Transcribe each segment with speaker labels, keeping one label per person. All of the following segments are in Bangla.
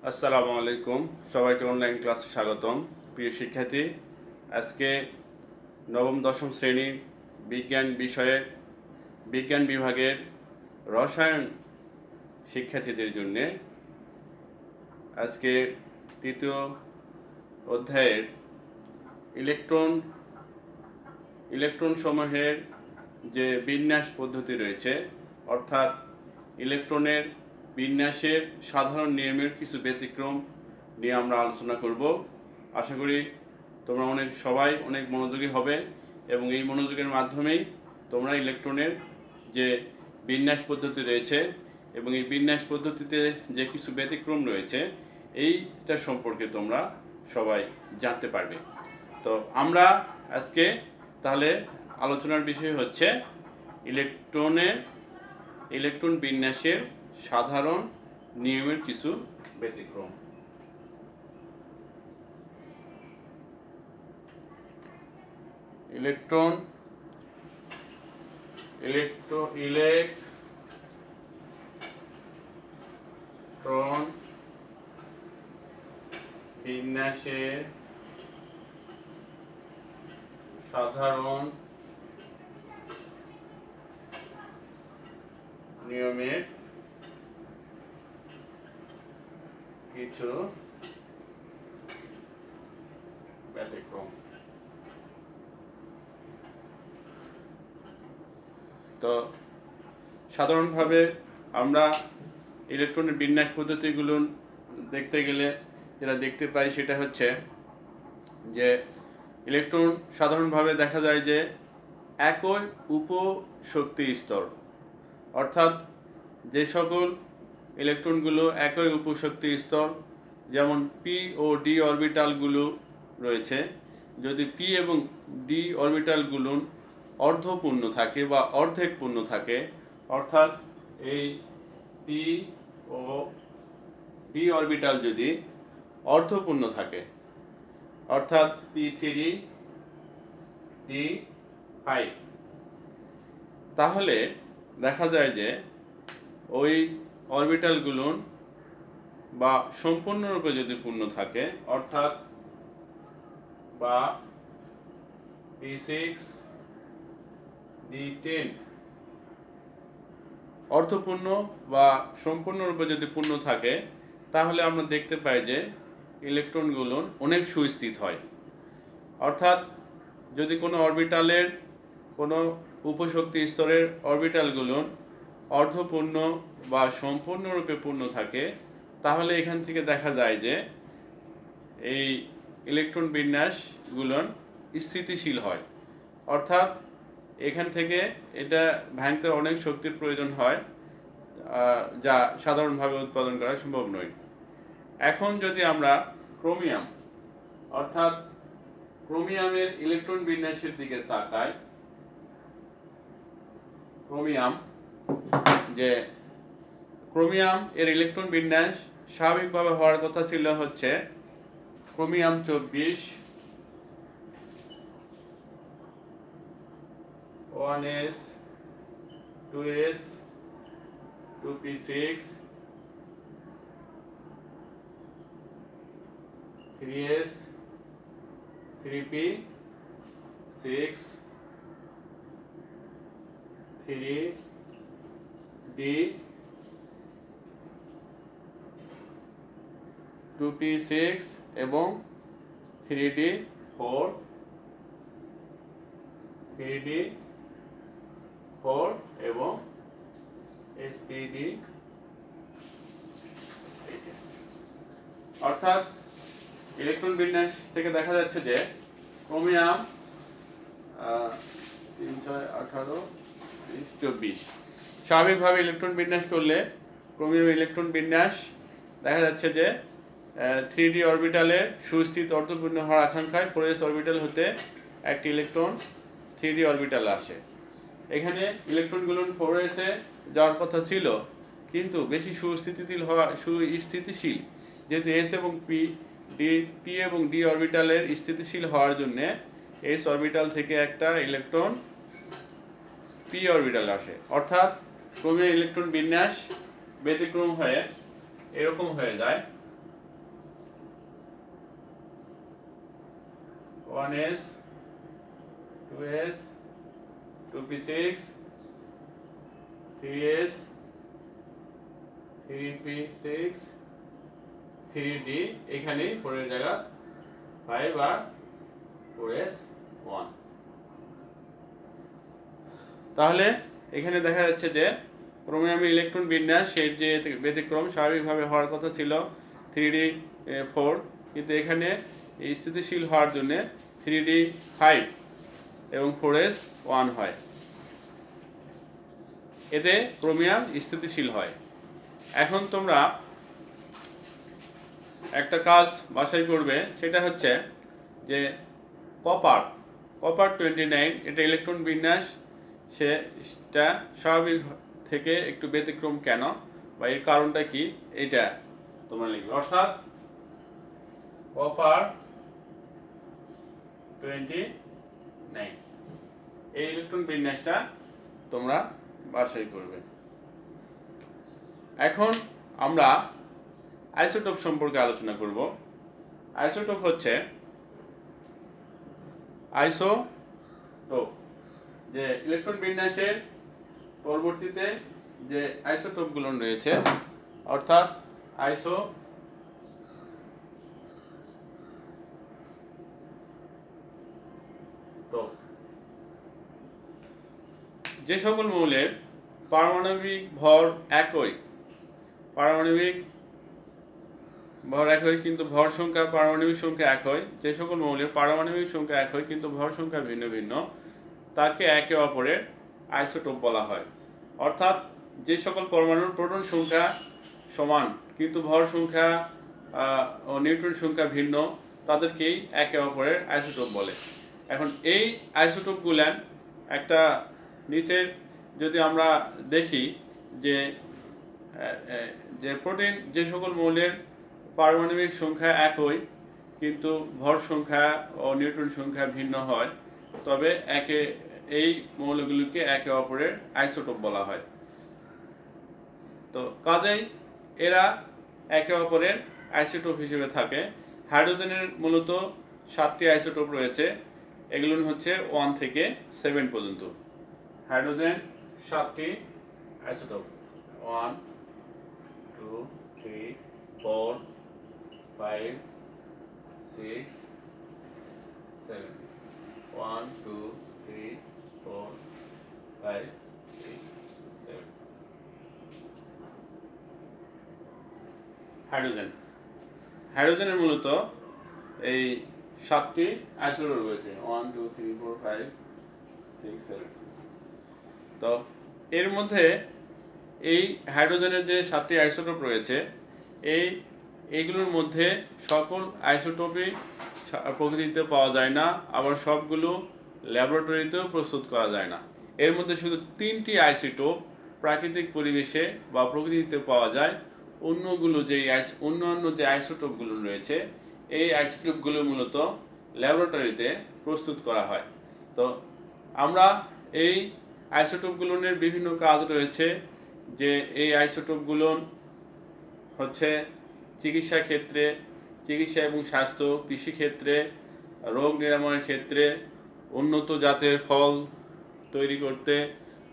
Speaker 1: আসসালামু আলাইকুম, সবাইকে অনলাইন ক্লাসে স্বাগতম। প্রিয় শিক্ষার্থী, আজকে নবম দশম শ্রেণীর বিজ্ঞান বিভাগের রসায়ন শিক্ষার্থীদের জন্য আজকে তৃতীয় অধ্যায়ের ইলেকট্রন সমূহের যে বিন্যাস পদ্ধতি রয়েছে, অর্থাৎ ইলেকট্রনের বিন্যাসের সাধারণ নিয়মের কিছু ব্যতিক্রম নিয়ে আমরা আলোচনা করব। আশা করি তোমরা সবাই অনেক মনোযোগী হবে এবং এই মনোযোগের মাধ্যমেই তোমরা ইলেকট্রনের যে বিন্যাস পদ্ধতি রয়েছে এবং এই বিন্যাস পদ্ধতিতে যে কিছু ব্যতিক্রম রয়েছে এইটা সম্পর্কে তোমরা সবাই জানতে পারবে। তো আমরা আজকে তাহলে আলোচনার বিষয় হচ্ছে ইলেকট্রন বিন্যাসের সাধারণ নিয়মের কিছু ব্যতিক্রম। ইলেকট্রন বিন্যাসের সাধারণ নিয়মের কিছু ব্যতিক্রম। তো সাধারণভাবে আমরা ইলেকট্রনের বিন্যাস পদ্ধতিগুলো দেখতে গেলে যেটা দেখতে পাই সেটা হচ্ছে যে ইলেকট্রন সাধারণভাবে দেখা যায় যে একই উপশক্তি স্তর, অর্থাৎ যে সকল ইলেকট্রনগুলো একই উপশক্তি স্তর, যেমন পি ও ডি অরবিটালগুলো রয়েছে, যদি পি এবং ডি অরবিটালগুলো অর্ধপূর্ণ থাকে বা অর্ধেক পূর্ণ থাকে, অর্থাৎ এই পি ও ডি অরবিটাল যদি অর্ধপূর্ণ থাকে, অর্থাৎ P3 D5, তাহলে দেখা যায় যে ওই অরবিটালগুলো বা সম্পূর্ণরূপে যদি পূর্ণ থাকে, অর্থাৎ বা P6 D10 অর্ধপূর্ণ বা সম্পূর্ণরূপে যদি পূর্ণ থাকে, তাহলে আমরা দেখতে পাই যে ইলেকট্রনগুলো অনেক সুস্থিত হয়। অর্থাৎ যদি কোনো অরবিটালের কোনো উপশক্তি স্তরের অরবিটালগুলো অর্ধপূর্ণ বা সম্পূর্ণরূপে পূর্ণ থাকে, তাহলে এখান থেকে দেখা যায় যে এই ইলেকট্রন বিন্যাসগুলো স্থিতিশীল হয়। অর্থাৎ এখান থেকে এটা ভাঙতে অনেক শক্তির প্রয়োজন হয়, যা সাধারণভাবে উৎপাদন করা সম্ভব নয়। এখন যদি আমরা ক্রোমিয়ামের ইলেকট্রন বিন্যাসের দিকে তাকাই, ক্রোমিয়াম এর ইলেকট্রন বিন্যাস স্বাভাবিকভাবে হওয়ার কথা ছিল হচ্ছে chromium 24 1s 2s 2p6 3s 3p6 3d 2p6 এবং 3d4 এবং sp3d। অর্থাৎ ইলেকট্রন বিন্যাস থেকে দেখা যাচ্ছে যে ক্রোমিয়াম 3 6 18 20 24 স্বাভাবিকভাবে ইলেকট্রন বিন্যাস করলে ক্রোমিয়াম ইলেকট্রন বিন্যাস দেখা যাচ্ছে যে 3d অরবিটালে সুস্থিত অর্ধপূর্ণ হওয়ার আকাঙ্ক্ষায় 4s অরবিটাল হতে একটি ইলেকট্রন 3d অরবিটাল আসে। এখানে ইলেকট্রনগুলো 4s এ যাওয়ার কথা ছিল, কিন্তু বেশি সুস্থিতিশীল যেহেতু s এবং p এবং d অরবিটালের স্থিতিশীল হওয়ার জন্য s অরবিটাল থেকে একটা ইলেকট্রন p অরবিটাল আসে। অর্থাৎ ক্রোমিয়াম ইলেকট্রন বিন্যাস ব্যতিক্রম হয়ে এরকম হয়ে যায় 1s 2s 2p6 3s 3p6 3d এখানে 4 এর জায়গা 5 আর 4s 1। তাহলে এখানে দেখা যাচ্ছে যে ক্রোমিয়ামের ইলেকট্রন বিন্যাস সেই যে ব্যতিক্রম স্বাভাবিকভাবে হওয়ার কথা ছিল 3d 4, কিন্তু এখানে স্থিতিশীল হওয়ার জন্য 3d 5 এবং 4s 1 হয়। এতে ক্রোমিয়াম স্থিতিশীল হয়। এখন তোমরা একটা কাজ বাছাই করবে, সেটা হচ্ছে যে কপার 29 এটা ইলেকট্রন বিন্যাস সেটা স্বাভাবিক থেকে একটু ব্যতিক্রম কেন বা এর কারণটা কি, এটা তোমরা লিখবে। অর্থাৎ কপার 29 এই ইলেকট্রন বিন্যাসটা তোমরা বাছাই করবে। এখন আমরা আইসোটোপ সম্পর্কে আলোচনা করব। আইসোটোপ হচ্ছে আইসোটোপ যে ইলেকট্রন বিন্যাসের পরবর্তীতে যে আইসোটোপগুলো রয়েছে, অর্থাৎ আইসোটোপ যে সকল মৌলের পারমাণবিক ভর একই, কিন্তু ভর সংখ্যা পারমাণবিক সংখ্যা এক হয়, যে সকল মৌলের পারমাণবিক সংখ্যা এক হয় কিন্তু ভর সংখ্যা ভিন্ন ভিন্ন, তাকে একে অপরের আইসোটোপ বলা হয়। অর্থাৎ যে সকল পরমাণুর প্রোটন সংখ্যা সমান কিন্তু ভর সংখ্যা ও নিউট্রন সংখ্যা ভিন্ন, তাদেরকেই একে অপরের আইসোটোপ বলে। এখন এই আইসোটোপগুলো একটা নিচে যদি আমরা দেখি যে প্রোটিন যে সকল মৌলের পারমাণবিক সংখ্যা একই কিন্তু ভর সংখ্যা ও নিউট্রন সংখ্যা ভিন্ন হয়, তবে এই মৌলগুলিকে একে অপরের আইসোটোপ বলা হয়। তো কাজেই এরা একে অপরের আইসোটোপ হিসেবে থাকে। হাইড্রোজেনের মূলত 7টি আইসোটোপ রয়েছে, এগুলো হচ্ছে 1 থেকে 7 পর্যন্ত। হাইড্রোজেন 7টি আইসোটোপ 1 2 3 4 5 6 7 1 2 3 4 5 6 7 হাইড্রোজেনের মূলত এই 7টি আইসোটোপ রয়েছে 1 2 3 4 5 6 7। তো এর মধ্যে এই হাইড্রোজেনের যে 7টি আইসোটোপ রয়েছে, এইগুলোর মধ্যে সকল আইসোটোপই প্রকৃতিতে পাওয়া যায় না, আবার সবগুলো ল্যাবরেটরিতেও প্রস্তুত করা যায় না। এর মধ্যে শুধু 3টি আইসোটোপ প্রাকৃতিক পরিবেশে বা প্রকৃতিতে পাওয়া যায়। অন্যান্য যে আইসোটোপগুলো রয়েছে, এই আইসোটোপগুলো মূলত ল্যাবরেটরিতে প্রস্তুত করা হয়। তো আমরা এই আইসোটোপগুলোর বিভিন্ন কাজ রয়েছে, যে এই আইসোটোপগুলো হচ্ছে চিকিৎসা এবং স্বাস্থ্য, কৃষিক্ষেত্রে, রোগ নিরাময়ের ক্ষেত্রে, উন্নত জাতের ফল তৈরি করতে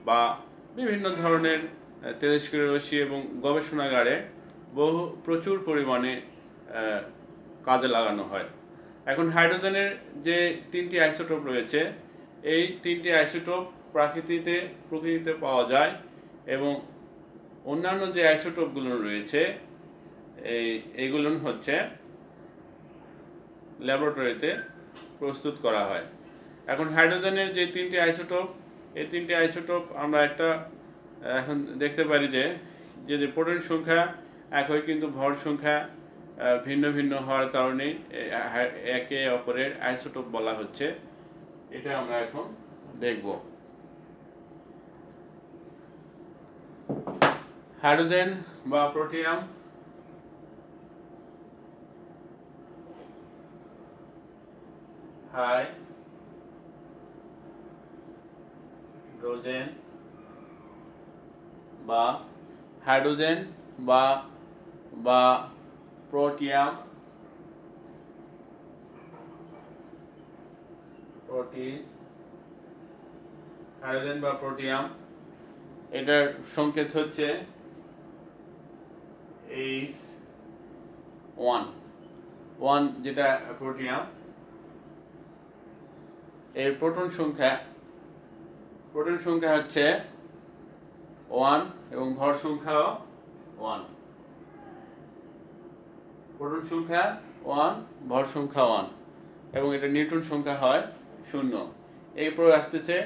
Speaker 1: বা বিভিন্ন ধরনের তেজস্ক্রিয় রশ্মি এবং গবেষণাগারে প্রচুর পরিমাণে কাজে লাগানো হয়। এখন হাইড্রোজেনের যে 3টি আইসোটোপ রয়েছে, এই 3টি আইসোটোপ প্রকৃতিতে পাওয়া যায় এবং অন্যান্য যে আইসোটোপগুলো রয়েছে এইগুলো হচ্ছে ল্যাবরেটরিতে প্রস্তুত করা হয়। এখন হাইড্রোজেনের যে 3টি আইসোটোপ, এই 3টি আইসোটোপ আমরা এখন দেখতে পারি যে প্রোটন সংখ্যা একই কিন্তু ভর সংখ্যা ভিন্ন ভিন্ন হওয়ার কারণে একে অপরের আইসোটোপ বলা হচ্ছে। এটা আমরা এখন দেখব। হাইড্রোজেন বা প্রোটিয়াম হাইড্রোজেন বা প্রোটিয়াম হাইড্রোজেন বা প্রোটিয়াম, এটার সংকেত হচ্ছে H1 যেটা প্রোটিয়াম। এর প্রোটন সংখ্যা হচ্ছে 1 এবং ভর সংখ্যাও 1। প্রোটন সংখ্যা 1, ভর সংখ্যা 1, এবং এটা নিউট্রন সংখ্যা হয় 0। এরপর আসতেছে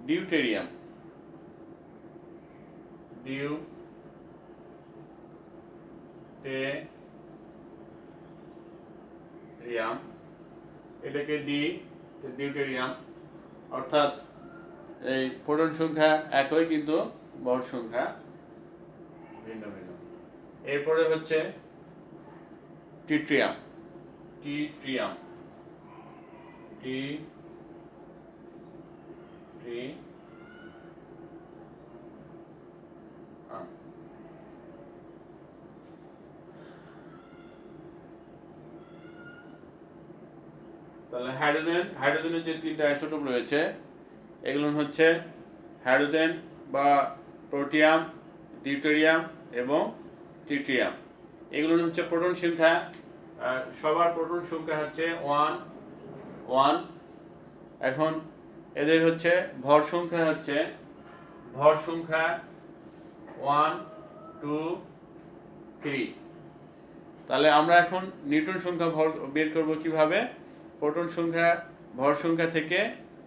Speaker 1: ডিউটেরিয়াম। এটাকে ডিউটেরিয়াম, অর্থাৎ এই প্রোটন সংখ্যা একই কিন্তু ভর সংখ্যা ভিন্ন ভিন্ন। এরপরে হচ্ছে ট্রিটিয়াম। তাহলে হাইড্রোজেনের যে তিনটা আইসোটোপ রয়েছে, এগুলো হচ্ছে হাইড্রোজেন বা প্রোটিয়াম, ডিউটেরিয়াম এবং ট্রিটিয়াম। এগুলো হচ্ছে প্রোটন সংখ্যা, সবার প্রোটন সংখ্যা হচ্ছে 1। এখন এদের হচ্ছে ভর সংখ্যা 1, 2, 3। তাহলে আমরা এখন নিউটন সংখ্যা বের করব কিভাবে? প্রোটন সংখ্যা ভর সংখ্যা থেকে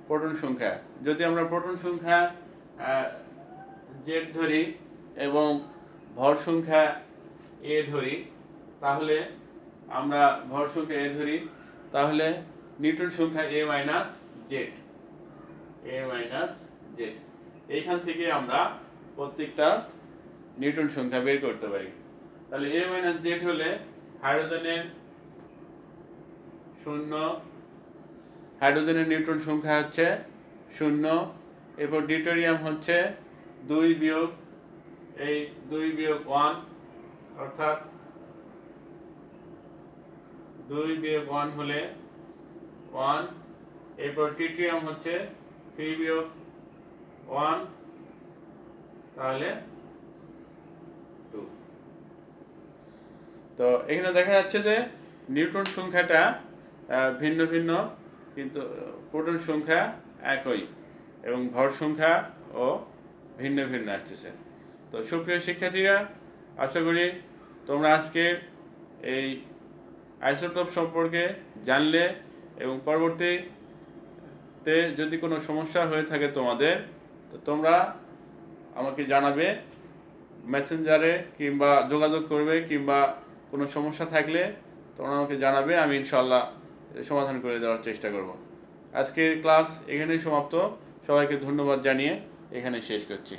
Speaker 1: প্রোটন সংখ্যা, যদি আমরা প্রোটন সংখ্যা Z ধরি এবং ভর সংখ্যা A ধরি, তাহলে আমরা ভর সংখ্যা A ধরি, তাহলে নিউটন সংখ্যা A - Z। এইখান থেকে আমরা প্রত্যেকটা নিউটন সংখ্যা বের করতে পারি। তাহলে A - Z হলে হাইড্রোজেনের 0, হাইড্রোজেনের নিউটন সংখ্যা হচ্ছে 0। এরপর ডিউটেরিয়াম হচ্ছে 2 বিয়োগ 1, অর্থাৎ 2 বিয়োগ 1 হলে 1। এরপর ট্রিটিয়াম হচ্ছে 3 বিয়োগ 1, তাহলে 2। তো এখানে দেখা যাচ্ছে যে নিউটন সংখ্যাটা ভিন্ন ভিন্ন, কিন্তু প্রোটন সংখ্যা একই এবং ভর সংখ্যা ও ভিন্ন ভিন্ন আসতেছে। তো সুপ্রিয় শিক্ষার্থীরা, আশা করি তোমরা আজকে এই আইসোটোপ সম্পর্কে জানলে এবং পরবর্তীতে যদি কোনো সমস্যা হয়ে থাকে তোমাদের, তো তোমরা আমাকে জানাবে মেসেঞ্জারে, কিংবা যোগাযোগ করবে, কিংবা কোনো সমস্যা থাকলে তোমরা আমাকে জানাবে, আমি ইনশাআল্লাহ সমাধান করে দেওয়ার চেষ্টা করব। আজকের ক্লাস এখানেই সমাপ্ত। সবাইকে ধন্যবাদ জানিয়ে এখানে শেষ করছি।